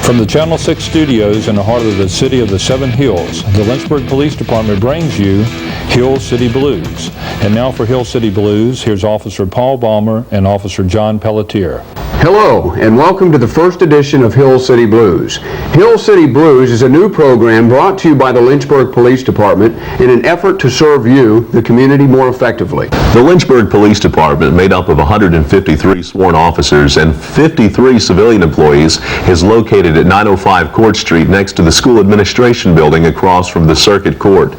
From the Channel 6 studios in the heart of the city of the Seven Hills, the Lynchburg Police Department brings you Hill City Blues. And now for Hill City Blues, here's Officer Paul Balmer and Officer John Pelletier. Hello, and welcome to the first edition of Hill City Blues. Hill City Blues is a new program brought to you by the Lynchburg Police Department in an effort to serve you, the community, more effectively. The Lynchburg Police Department, made up of 153 sworn officers and 53 civilian employees, is located at 905 Court Street next to the school administration building across from the Circuit Court.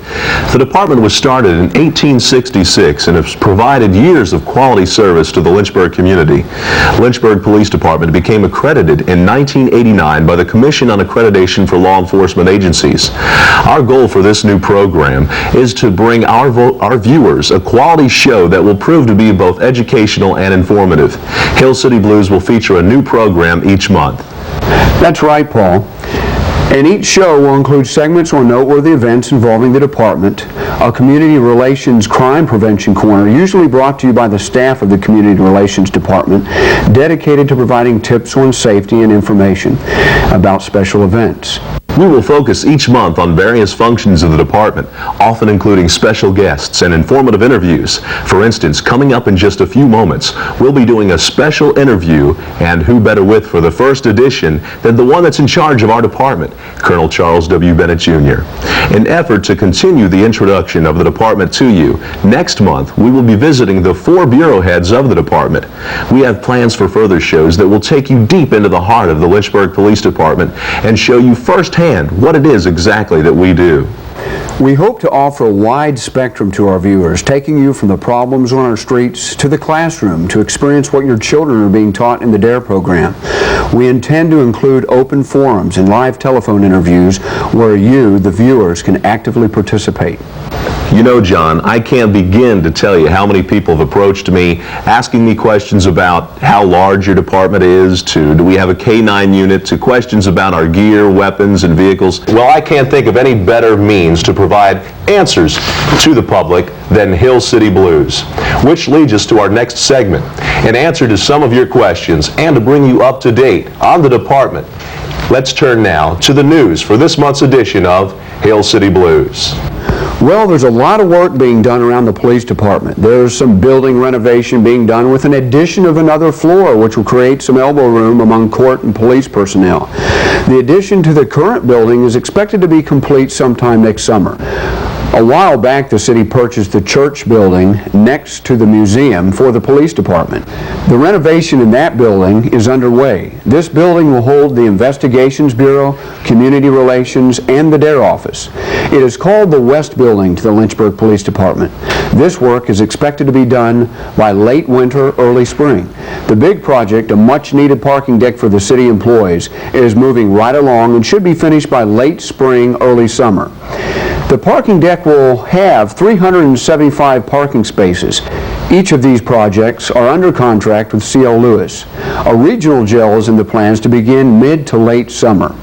The department was started in 1866 and has provided years of quality service to the Lynchburg community. Lynchburg Police Department became accredited in 1989 by the Commission on Accreditation for Law Enforcement Agencies. Our goal for this new program is to bring our viewers a quality show that will prove to be both educational and informative. Hill City Blues will feature a new program each month. That's right, Paul. And each show will include segments on noteworthy events involving the department, a community relations crime prevention corner, usually brought to you by the staff of the Community Relations Department, dedicated to providing tips on safety and information about special events. We will focus each month on various functions of the department, often including special guests and informative interviews. For instance, coming up in just a few moments, we'll be doing a special interview, and who better with for the first edition than the one that's in charge of our department, Colonel Charles W. Bennett, Jr. In effort to continue the introduction of the department to you, next month we will be visiting the 4 bureau heads of the department. We have plans for further shows that will take you deep into the heart of the Lynchburg Police Department and show you firsthand what it is exactly that we do. We hope to offer a wide spectrum to our viewers, taking you from the problems on our streets to the classroom to experience what your children are being taught in the DARE program. We intend to include open forums and live telephone interviews where you, the viewers, can actively participate. You know, John, I can't begin to tell you how many people have approached me asking me questions about how large your department is, to do we have a K-9 unit, to questions about our gear, weapons, and vehicles. Well, I can't think of any better means to provide answers to the public than Hill City Blues, which leads us to our next segment. In answer to some of your questions and to bring you up to date on the department, let's turn now to the news for this month's edition of Hill City Blues. Well, there's a lot of work being done around the police department. There's some building renovation being done with an addition of another floor, which will create some elbow room among court and police personnel. The addition to the current building is expected to be complete sometime next summer. A while back, the city purchased the church building next to the museum for the police department. The renovation in that building is underway. This building will hold the Investigations Bureau, Community Relations, and the DARE office. It is called the West Building to the Lynchburg Police Department. This work is expected to be done by late winter, early spring. The big project, a much-needed parking deck for the city employees, is moving right along and should be finished by late spring, early summer. The parking deck will have 375 parking spaces. Each of these projects are under contract with C.L. Lewis. A regional jail is in the plans to begin mid to late summer.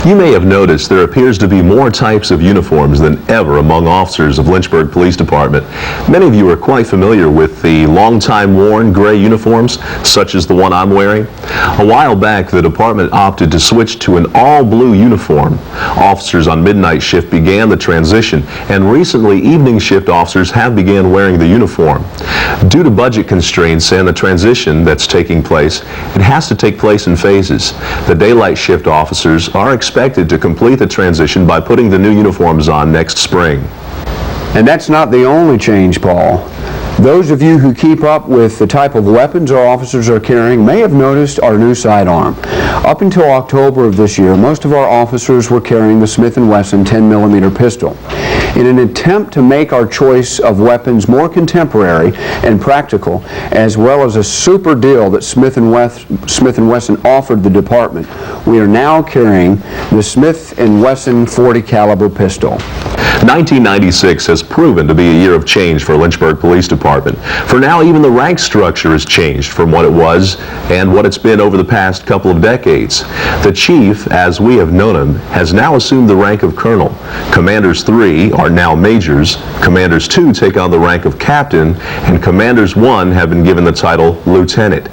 You may have noticed there appears to be more types of uniforms than ever among officers of Lynchburg Police Department. Many of you are quite familiar with the long-time worn gray uniforms, such as the one I'm wearing. A while back, the department opted to switch to an all-blue uniform. Officers on midnight shift began the transition, and recently evening shift officers have began wearing the uniform. Due to budget constraints and the transition that's taking place, it has to take place in phases. The daylight shift officers are expected to complete the transition by putting the new uniforms on next spring. And that's not the only change, Paul. Those of you who keep up with the type of weapons our officers are carrying may have noticed our new sidearm. Up until October of this year, most of our officers were carrying the Smith & Wesson 10mm pistol. In an attempt to make our choice of weapons more contemporary and practical, as well as a super deal that Smith & Wesson offered the department, we are now carrying the Smith & Wesson .40 caliber pistol. 1996 has proven to be a year of change for Lynchburg Police Department. For now, even the rank structure has changed from what it was and what it's been over the past couple of decades. The chief, as we have known him, has now assumed the rank of colonel. Commanders 3 are now majors, commanders 2 take on the rank of captain, and commanders 1 have been given the title lieutenant.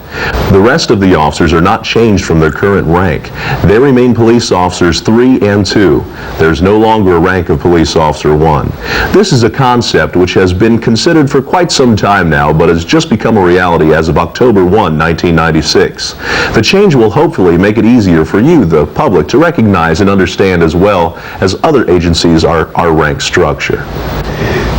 The rest of the officers are not changed from their current rank. They remain police officers 3 and 2. There's no longer a rank of police officer 1. This is a concept which has been considered for quite some time now, but has just become a reality as of October 1, 1996. The change will hopefully make it easier for you, the public, to recognize and understand, as well as other agencies, our rank structure.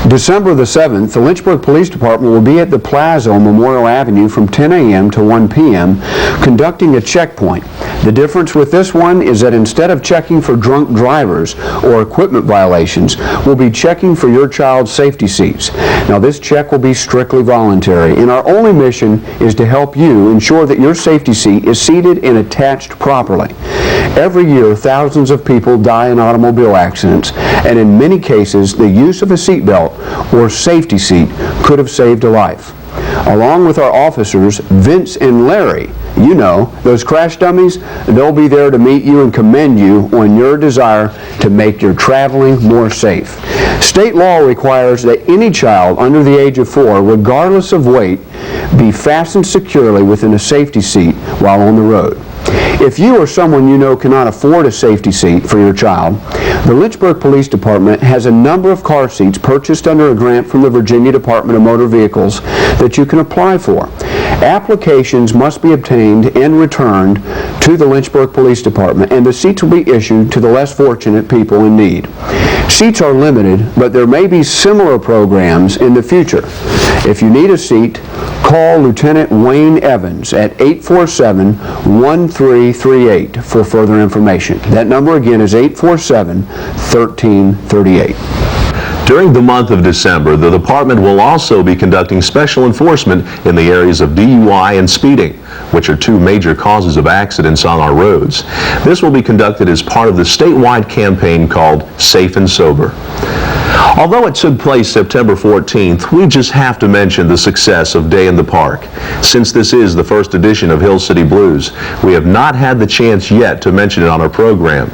December the 7th, the Lynchburg Police Department will be at the Plaza on Memorial Avenue from 10 a.m. to 1 p.m. conducting a checkpoint. The difference with this one is that instead of checking for drunk drivers or equipment violations, we'll be checking for your child's safety seats. Now, this check will be strictly voluntary, and our only mission is to help you ensure that your safety seat is seated and attached properly. Every year, thousands of people die in automobile accidents, and in many cases, the use of a seatbelt or safety seat could have saved a life. Along with our officers, Vince and Larry, you know, those crash dummies, they'll be there to meet you and commend you on your desire to make your traveling more safe. State law requires that any child under the age of 4, regardless of weight, be fastened securely within a safety seat while on the road. If you or someone you know cannot afford a safety seat for your child, the Lynchburg Police Department has a number of car seats purchased under a grant from the Virginia Department of Motor Vehicles that you can apply for. Applications must be obtained and returned to the Lynchburg Police Department, and the seats will be issued to the less fortunate people in need. Seats are limited, but there may be similar programs in the future. If you need a seat, call Lieutenant Wayne Evans at 847-1338 for further information. That number again is 847-1338. During the month of December, the department will also be conducting special enforcement in the areas of DUI and speeding, which are two major causes of accidents on our roads. This will be conducted as part of the statewide campaign called Safe and Sober. Although it took place September 14th, we just have to mention the success of Day in the Park. Since this is the first edition of Hill City Blues, we have not had the chance yet to mention it on our program.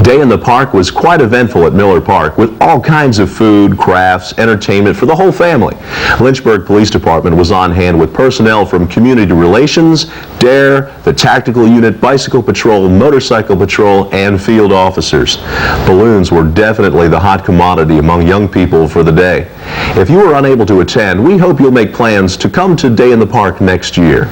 Day in the Park was quite eventful at Miller Park, with all kinds of food, crafts, entertainment for the whole family. Lynchburg Police Department was on hand with personnel from Community Relations, DARE, the Tactical Unit, Bicycle Patrol, Motorcycle Patrol, and field officers. Balloons were definitely the hot commodity among young people for the day. If you were unable to attend, we hope you'll make plans to come to Day in the Park next year.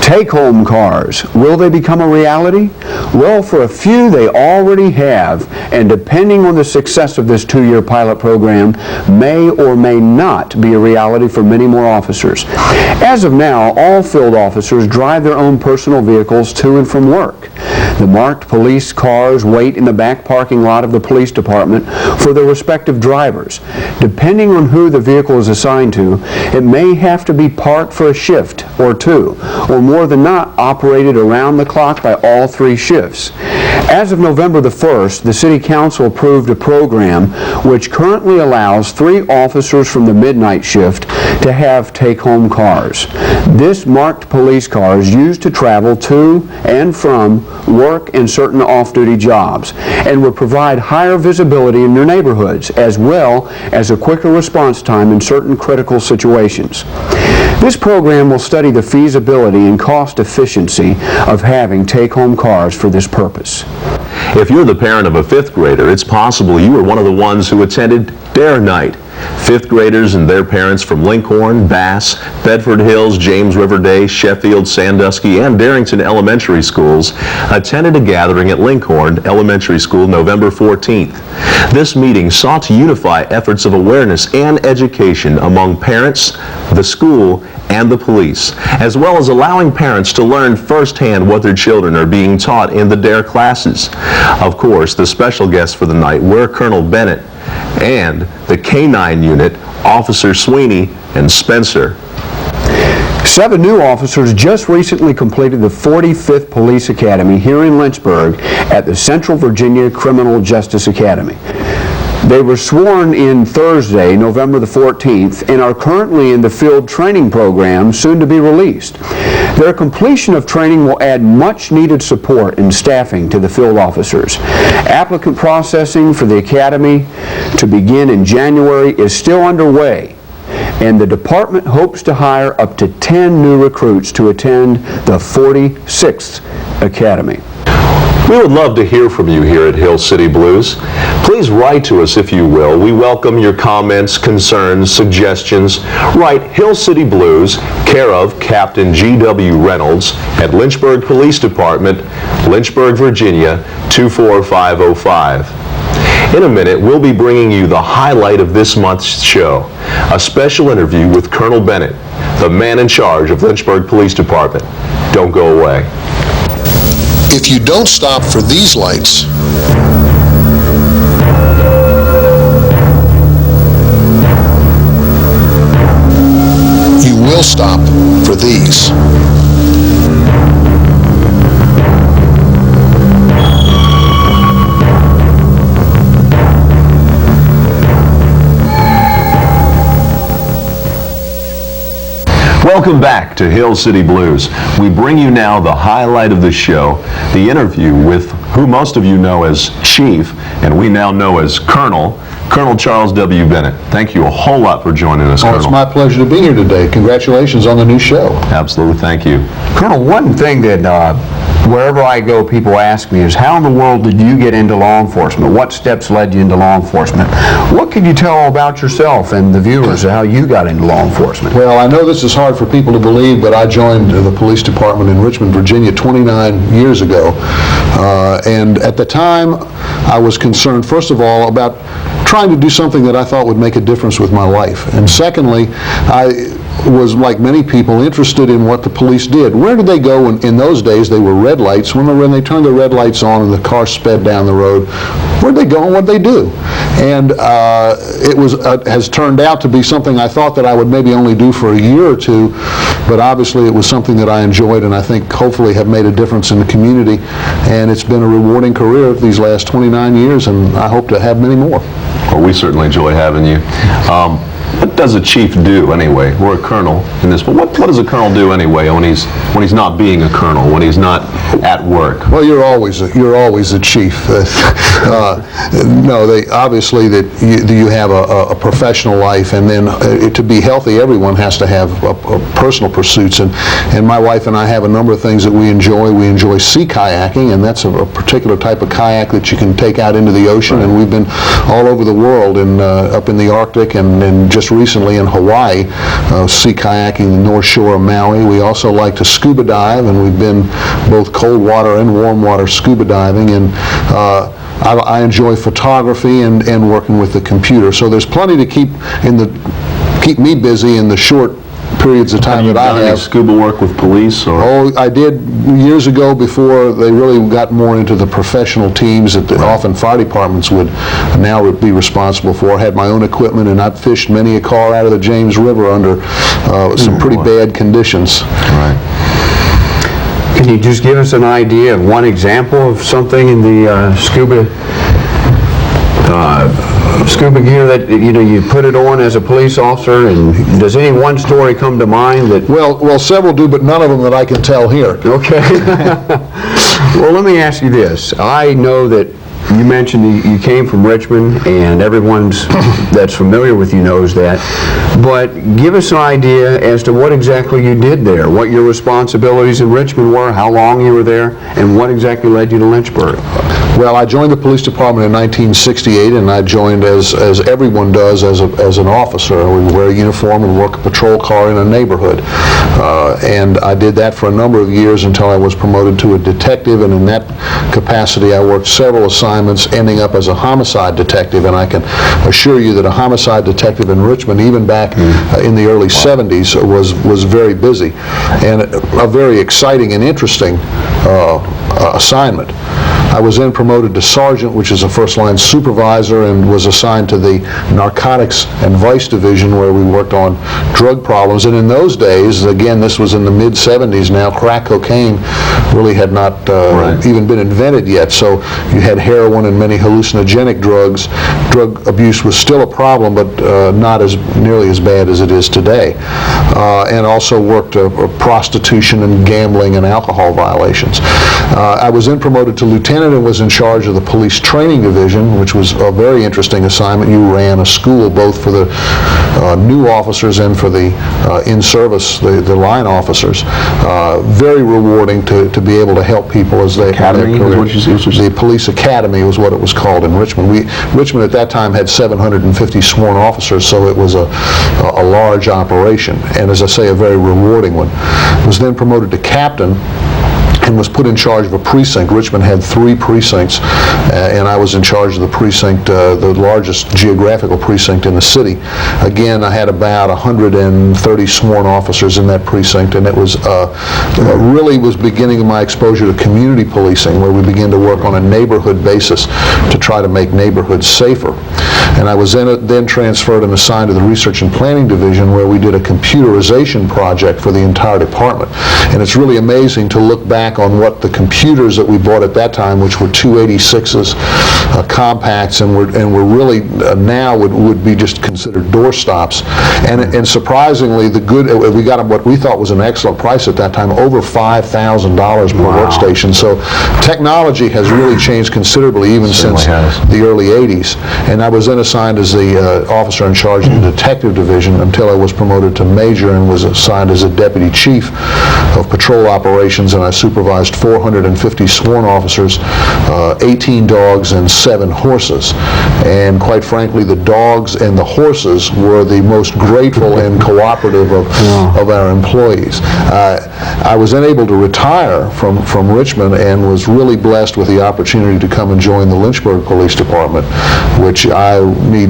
Take-home cars, will they become a reality? Well, for a few they already have, and depending on the success of this 2-year pilot program, may or may not be a reality for many more officers. As of now, all field officers drive their own personal vehicles to and from work. The marked police cars wait in the back parking lot of the police department for their respective drivers. Depending on who the vehicle is assigned to, it may have to be parked for a shift or two, or more than not operated around the clock by all 3 shifts. As of November the 1st, the City Council approved a program which currently allows 3 officers from the midnight shift to have take-home cars. This marked police car is used to travel to and from work and certain off-duty jobs, and will provide higher visibility in your neighborhoods, as well as a quicker response time in certain critical situations. This program will study the feasibility and cost efficiency of having take-home cars for this purpose. If you're the parent of a 5th grader, it's possible you were one of the ones who attended Dare Night. 5th graders and their parents from Lincoln, Bass, Bedford Hills, James River Day, Sheffield, Sandusky, and Darrington elementary schools attended a gathering at Lincoln Elementary School November 14th. This meeting sought to unify efforts of awareness and education among parents, the school, and the police, as well as allowing parents to learn firsthand what their children are being taught in the DARE classes. Of course, the special guests for the night were Colonel Bennett and the K-9 unit, Officer Sweeney and Spencer. 7 new officers just recently completed the 45th Police Academy here in Lynchburg at the Central Virginia Criminal Justice Academy. They were sworn in Thursday, November the 14th, and are currently in the field training program soon to be released. Their completion of training will add much needed support and staffing to the field officers. Applicant processing for the academy to begin in January is still underway, and the department hopes to hire up to 10 new recruits to attend the 46th academy. We would love to hear from you here at Hill City Blues. Please write to us if you will. We welcome your comments, concerns, suggestions. Write Hill City Blues, care of Captain G.W. Reynolds at Lynchburg Police Department, Lynchburg, Virginia, 24505. In a minute, we'll be bringing you the highlight of this month's show, a special interview with Colonel Bennett, the man in charge of Lynchburg Police Department. Don't go away. If you don't stop for these lights, you will stop for these. Welcome back to Hill City Blues. We bring you now the highlight of the show, the interview with who most of you know as Chief, and we now know as Colonel Charles W. Bennett. Thank you a whole lot for joining us, Colonel. It's my pleasure to be here today. Congratulations on the new show. Absolutely, thank you. Colonel, one thing that wherever I go, people ask me is, how in the world did you get into law enforcement? What steps led you into law enforcement? What can you tell about yourself and the viewers of how you got into law enforcement? Well, I know this is hard for people to believe, but I joined the police department in Richmond, Virginia 29 years ago. And at the time, I was concerned, first of all, about trying to do something that I thought would make a difference with my life. And secondly, I was, like many people, interested in what the police did. Where did they go? In those days, they were red lights. When they turned the red lights on and the car sped down the road, where'd they go and what'd they do? And it has turned out to be something I thought that I would maybe only do for a year or two, but obviously it was something that I enjoyed and I think hopefully have made a difference in the community. And it's been a rewarding career these last 29 years, and I hope to have many more. Well, we certainly enjoy having you. What does a chief do anyway? We're a colonel in this, but what does a colonel do anyway when he's not being a colonel, when he's not at work? Well, you're always a chief. No, obviously that you have a professional life, and then to be healthy, everyone has to have personal pursuits. And my wife and I have a number of things that we enjoy. We enjoy sea kayaking, and that's a particular type of kayak that you can take out into the ocean. Right. And we've been all over the world, and up in the Arctic, and just recently in Hawaii, sea kayaking the North Shore of Maui. We also like to scuba dive, and we've been both cold water and warm water scuba diving, and I enjoy photography and working with the computer. So there's plenty to keep me busy in the short periods of time that I have. Have you done any scuba work with police? Or? Oh, I did years ago before they really got more into the professional teams that often fire departments would now be responsible for. I had my own equipment, and I've fished many a car out of the James River under some pretty bad conditions. Right. Can you just give us an idea of one example of something in the scuba gear that you put it on as a police officer, and does any one story come to mind that? Well, several do, but none of them that I can tell here. Okay. Well, let me ask you this. I know that you mentioned you came from Richmond, and everyone that's familiar with you knows that. But give us an idea as to what exactly you did there, what your responsibilities in Richmond were, how long you were there, and what exactly led you to Lynchburg. Well, I joined the police department in 1968, and I joined as everyone does as an officer. We wear a uniform and work a patrol car in a neighborhood. And I did that for a number of years until I was promoted to a detective, and in that capacity I worked several assignments, ending up as a homicide detective. And I can assure you that a homicide detective in Richmond, even back in the early 70s, was very busy and a very exciting and interesting assignment. I was then promoted to sergeant, which is a first-line supervisor, and was assigned to the Narcotics and Vice Division, where we worked on drug problems. And in those days, again, this was in the mid-'70s now, crack cocaine really had not even been invented yet. So you had heroin and many hallucinogenic drugs. Drug abuse was still a problem, but not nearly as bad as it is today. And also worked prostitution and gambling and alcohol violations. I was then promoted to lieutenant and was in charge of the police training division, which was a very interesting assignment. You ran a school both for the new officers and for the in-service, the line officers. Very rewarding to be able to help people as they have their career. The police academy was what it was called in Richmond. Richmond at that time had 750 sworn officers, so it was a large operation, and as I say, a very rewarding one. Was then promoted to captain and was put in charge of a precinct. Richmond had 3 precincts, and I was in charge of the precinct, the largest geographical precinct in the city. Again, I had about 130 sworn officers in that precinct, and it was really was beginning my exposure to community policing, where we began to work on a neighborhood basis to try to make neighborhoods safer. And I was then transferred and assigned to the Research and Planning Division, where we did a computerization project for the entire department. And it's really amazing to look back on what the computers that we bought at that time, which were 286s, compacts, and were really now would be just considered doorstops. And surprisingly, we got what we thought was an excellent price at that time, over $5,000 per workstation. So technology has really changed considerably even since the early 80s. And I was then assigned as the officer in charge of the detective division until I was promoted to major and was assigned as a deputy chief of patrol operations, and I supervised 450 sworn officers, 18 dogs, and 7 horses. And quite frankly, the dogs and the horses were the most grateful and cooperative of our employees. I was then able to retire from Richmond and was really blessed with the opportunity to come and join the Lynchburg Police Department, which I need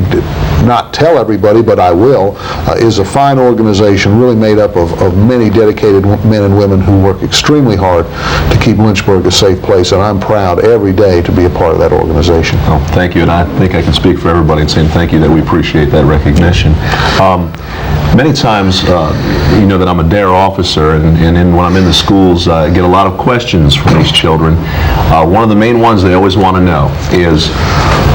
not tell everybody, but I will, is a fine organization really made up of many dedicated men and women who work extremely hard to keep Lynchburg a safe place, and I'm proud every day to be a part of that organization. Well, thank you, and I think I can speak for everybody in saying thank you that we appreciate that recognition. Many times, you know that I'm a DARE officer, and when I'm in the schools, I get a lot of questions from these children. One of the main ones they always want to know is,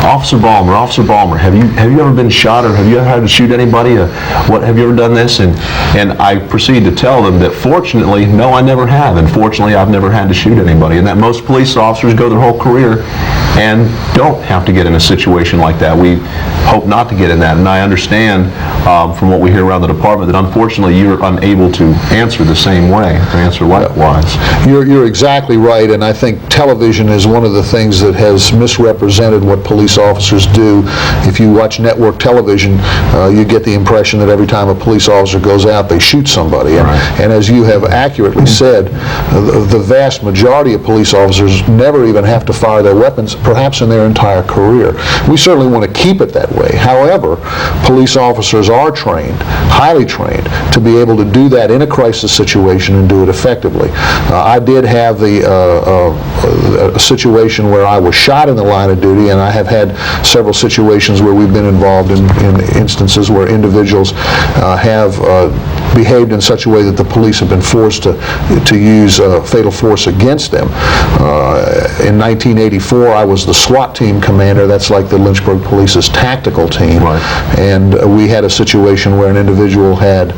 Officer Balmer, have you ever been shot, or have you ever had to shoot anybody? Have you ever done this? And I proceed to tell them that fortunately, no, I never have, and fortunately, I've never had to shoot anybody, and that most police officers go their whole career and don't have to get in a situation like that. We hope not to get in that, and I understand from what we hear around the department that unfortunately you're unable to answer the same way, to answer likewise. You're exactly right, and I think television is one of the things that has misrepresented what police officers do. If you watch network television, you get the impression that every time a police officer goes out, they shoot somebody. And as you have accurately said, the vast majority of police officers never even have to fire their weapons, perhaps in their entire career. We certainly want to keep it that way. However, police officers are trained, highly trained, to be able to do that in a crisis situation and do it effectively. I did have a situation where I was shot in the line of duty, and I have had several situations where we've been involved in instances where individuals have behaved in such a way that the police have been forced to use fatal force against them. In 1984, I was the SWAT team commander. That's like the Lynchburg Police's tactical team. Right. And we had a situation where an individual had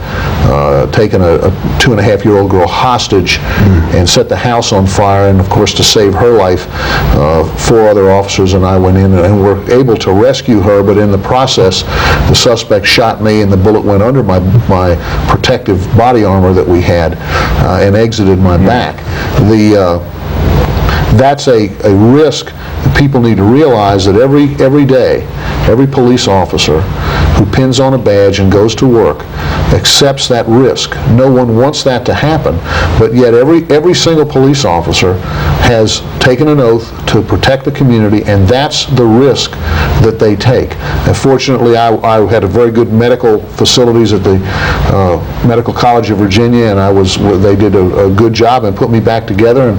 taken a 2.5-year-old girl hostage and set the house on fire, and of course to save her life, 4 other officers and I went in and were able to rescue her, but in the process the suspect shot me and the bullet went under my protective body armor that we had and exited my back. That's a risk that people need to realize, that every day, every police officer who pins on a badge and goes to work accepts that risk. No one wants that to happen, but yet every single police officer has taken an oath to protect the community, and that's the risk that they take. And fortunately, I had a very good medical facilities at the Medical College of Virginia, and they did a good job and put me back together,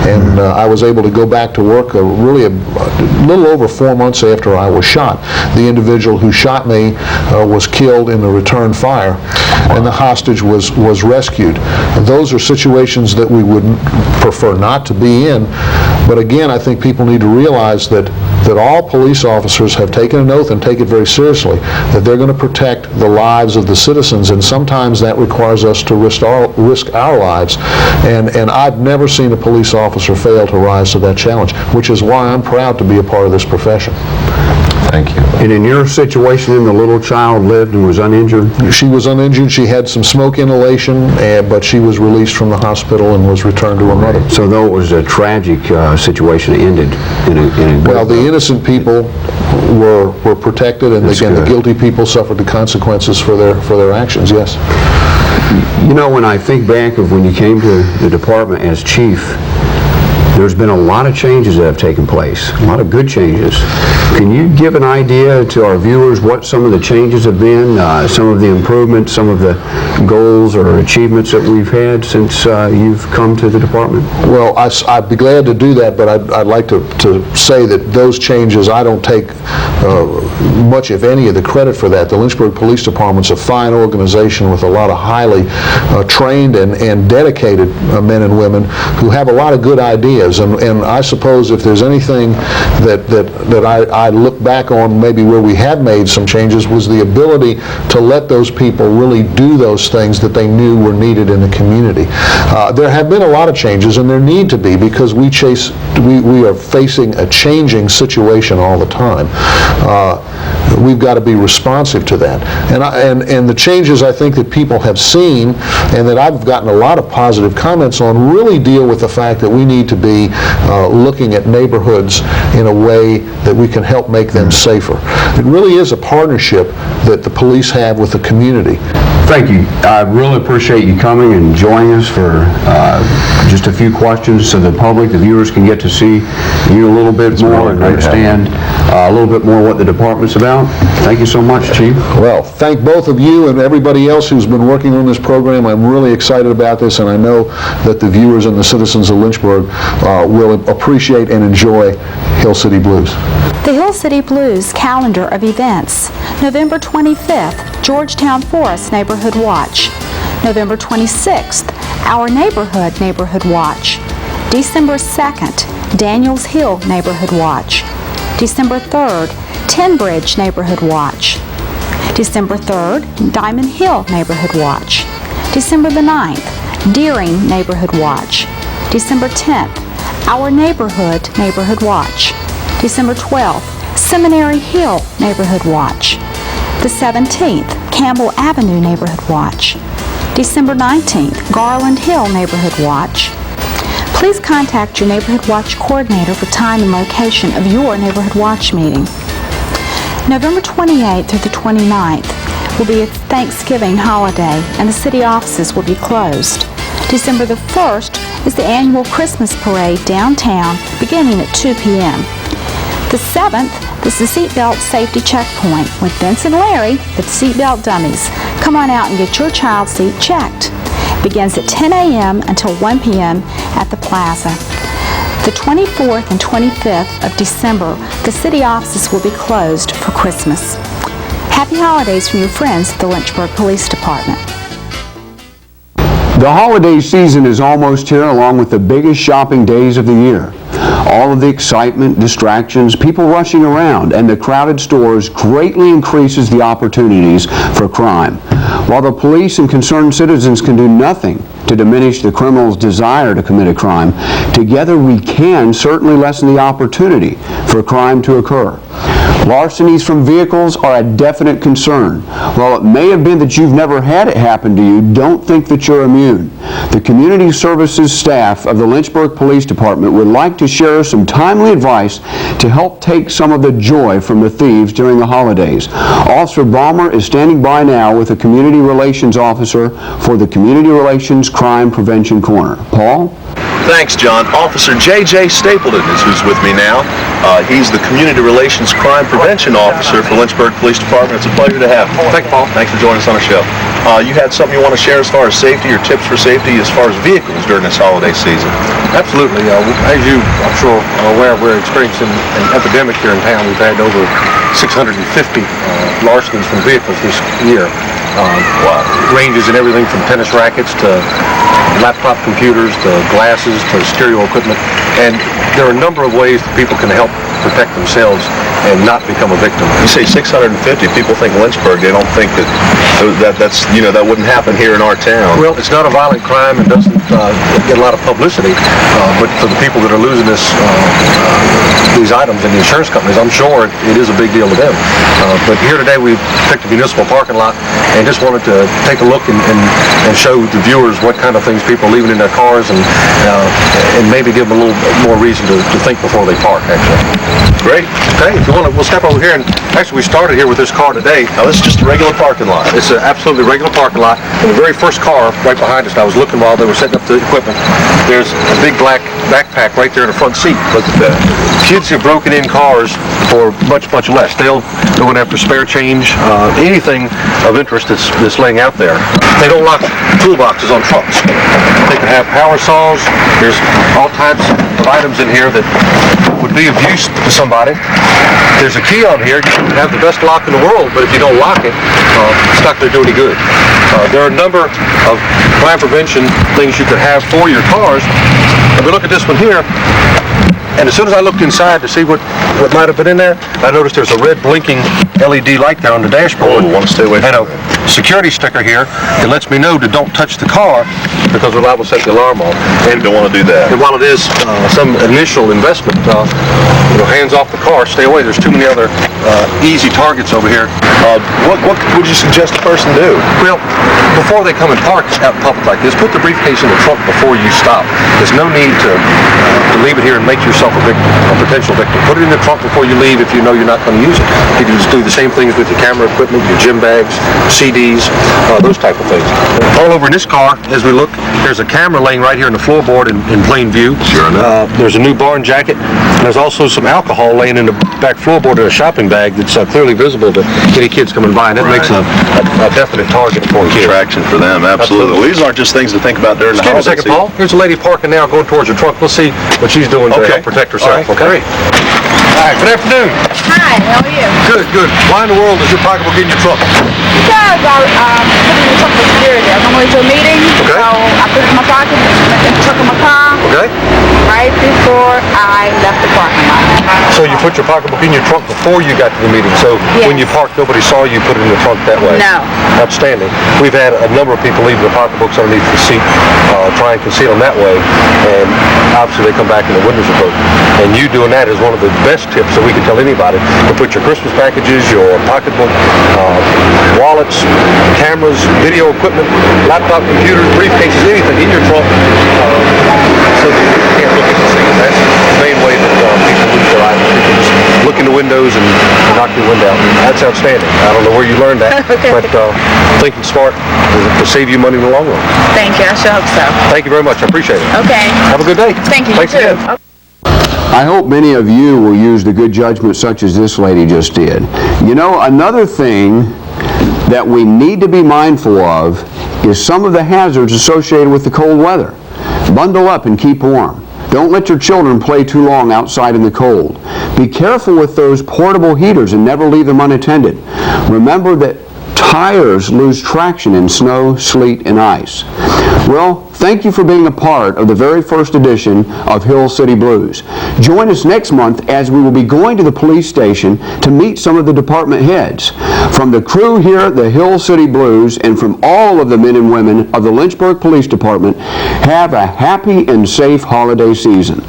and I was able to go back to work really a little over 4 months after I was shot. The individual who shot me was killed in the return fire, and the hostage was rescued. Those are situations that we would prefer not to be in, but again, I think people need to realize that all police officers have taken an oath and take it very seriously, that they're going to protect the lives of the citizens, and sometimes that requires us to risk our lives, and I've never seen a police officer fail to rise to that challenge, which is why I'm proud to be a part of this profession. Thank you. And in your situation, the little child lived and was uninjured? She was uninjured. She had some smoke inhalation, but she was released from the hospital and was returned to her mother. So though it was a tragic situation, it ended in a Well, the innocent people were protected, and again, the guilty people suffered the consequences for their actions, yes. You know, when I think back of when you came to the department as chief, there's been a lot of changes that have taken place, a lot of good changes. Can you give an idea to our viewers what some of the changes have been, some of the improvements, some of the goals or achievements that we've had since you've come to the department? Well, I'd be glad to do that, but I'd like to say that those changes, I don't take much, if any, of the credit for that. The Lynchburg Police Department's a fine organization with a lot of highly trained and dedicated men and women who have a lot of good ideas. And I suppose if there's anything that I look back on, maybe where we had made some changes, was the ability to let those people really do those things that they knew were needed in the community. There have been a lot of changes, and there need to be, because we are facing a changing situation all the time. We've got to be responsive to that. And the changes I think that people have seen, and that I've gotten a lot of positive comments on, really deal with the fact that we need to be looking at neighborhoods in a way that we can help make them safer. It really is a partnership that the police have with the community. Thank you. I really appreciate you coming and joining us for just a few questions so the public, the viewers, can get to see you a little bit more and understand a little bit more what the department's about. Thank you so much, Chief. Well, thank both of you and everybody else who's been working on this program. I'm really excited about this, and I know that the viewers and the citizens of Lynchburg will appreciate and enjoy Hill City Blues. The Hill City Blues calendar of events. November 25th, Georgetown Forest Neighborhood Watch. November 26th, Our Neighborhood Watch. December 2nd, Daniels Hill Neighborhood Watch. December 3rd, Tin Bridge Neighborhood Watch. December 3rd, Diamond Hill Neighborhood Watch. December the 9th, Deering Neighborhood Watch. December 10th, Our Neighborhood Watch. December 12th, Seminary Hill Neighborhood Watch. The 17th, Campbell Avenue Neighborhood Watch. December 19th, Garland Hill Neighborhood Watch. Please contact your Neighborhood Watch coordinator for time and location of your Neighborhood Watch meeting. November 28th through the 29th will be a Thanksgiving holiday, and the city offices will be closed. December the 1st is the annual Christmas parade downtown, beginning at 2 p.m. The 7th is the seatbelt safety checkpoint with Vince and Larry, the seatbelt dummies. Come on out and get your child's seat checked. It begins at 10 a.m. until 1 p.m. at the plaza. The 24th and 25th of December, the city offices will be closed for Christmas. Happy holidays from your friends at the Lynchburg Police Department. The holiday season is almost here, along with the biggest shopping days of the year. All of the excitement, distractions, people rushing around, and the crowded stores greatly increases the opportunities for crime. While the police and concerned citizens can do nothing to diminish the criminal's desire to commit a crime, together we can certainly lessen the opportunity for crime to occur. Larcenies from vehicles are a definite concern. While it may have been that you've never had it happen to you, don't think that you're immune. The Community Services staff of the Lynchburg Police Department would like to share some timely advice to help take some of the joy from the thieves during the holidays. Officer Balmer is standing by now with a Community Relations Officer for the Community Relations Crime Prevention Corner. Paul? Thanks, John. Officer J.J. Stapleton is who's with me now. He's the Community Relations Crime Prevention Officer for Lynchburg Police Department. It's a pleasure to have you. Thank you, Paul. Thanks for joining us on the show. You had something you want to share as far as safety or tips for safety as far as vehicles during this holiday season? Absolutely. As you, I'm sure, are aware, we're experiencing an epidemic here in town. We've had over 650 larcenies from vehicles this year. Ranges in everything from tennis rackets to laptop computers to glasses to stereo equipment. And there are a number of ways that people can help protect themselves and not become a victim. You say 650. People think Lynchburg. They don't think that's that wouldn't happen here in our town. Well, it's not a violent crime. It doesn't get a lot of publicity. But for the people that are losing these items in the insurance companies, I'm sure it is a big deal to them. But here today we picked a municipal parking lot and just wanted to take a look and show the viewers what kind of things people are leaving in their cars and maybe give them a little more reason to think before they park, actually. Great. Okay, if you want to, we'll step over here. And actually, we started here with this car today. Now, this is just a regular parking lot. It's an absolutely regular parking lot. And the very first car right behind us, and I was looking while they were setting up the equipment, there's a big black backpack right there in the front seat. Look at that. Kids have broken in cars for much, much less. They'll go in after spare change, anything of interest that's laying out there. They don't lock toolboxes on trucks. They can have power saws. There's all types of items in here that would be of use to somebody. There's a key on here. You can have the best lock in the world, but if you don't lock it, it's not going to do any good. There are a number of crime prevention things you could have for your cars. If we look at this one here, and as soon as I looked inside to see what might have been in there, I noticed there's a red blinking LED light there on the dashboard. Want to stay away from and a security sticker here that lets me know to don't touch the car because we're liable to set the alarm off. And you don't want to do that. And while it is some initial investment, hands off the car, stay away. There's too many other easy targets over here. What would you suggest a person do? Well, before they come and park out in public like this, put the briefcase in the trunk before you stop. There's no need to leave it here and make yourself a potential victim. Put it in the trunk before you leave if you know you're not going to use it. You can just do the same things with your camera equipment, your gym bags, CDs, those type of things. All over in this car, as we look, there's a camera laying right here in the floorboard in plain view. Sure enough. There's a new barn jacket, and there's also some alcohol laying in the back floorboard in a shopping bag that's clearly visible to any kids coming by, and that makes a definite target for kids. Attraction for them, absolutely. Well, these aren't just things to think about during the holiday season. Give me a second, Paul. Here's a lady parking now, going towards her trunk. Let's see what she's doing to help protect herself. All right. Okay. All right. Good afternoon. Hi, how are you? Good, good. Why in the world is your pocketbook in your truck? Because I put it in the truck for security. I'm on my way to a meeting, Okay. so I put it in my pocket, in the truck of my car, Okay. right before I left the parking lot. So you put your pocketbook in your trunk before you got to the meeting. So Yes. when you parked, nobody saw you put it in the trunk that way. No. Outstanding. We've had a number of people leave their pocketbooks underneath the seat, try and conceal them that way, and obviously they come back and the windows are broken. And you doing that is one of the best tips that we can tell anybody to put your Christmas packages, your pocketbook, wallets, cameras, video equipment, laptop computers, briefcases, anything in your trunk, so that you can't look at the thing. That's the main way that people lose their items. People just look in the windows and knock your window out. That's outstanding. I don't know where you learned that, Okay. but thinking smart will save you money in the long run. Thank you, I sure hope so. Thank you very much. I appreciate it. Okay. Have a good day. Thank you, Thanks you too. again. I hope many of you will use the good judgment such as this lady just did. You know, another thing that we need to be mindful of is some of the hazards associated with the cold weather. Bundle up and keep warm. Don't let your children play too long outside in the cold. Be careful with those portable heaters and never leave them unattended. Remember that tires lose traction in snow, sleet, and ice. Well, thank you for being a part of the very first edition of Hill City Blues. Join us next month as we will be going to the police station to meet some of the department heads. From the crew here at the Hill City Blues and from all of the men and women of the Lynchburg Police Department, have a happy and safe holiday season.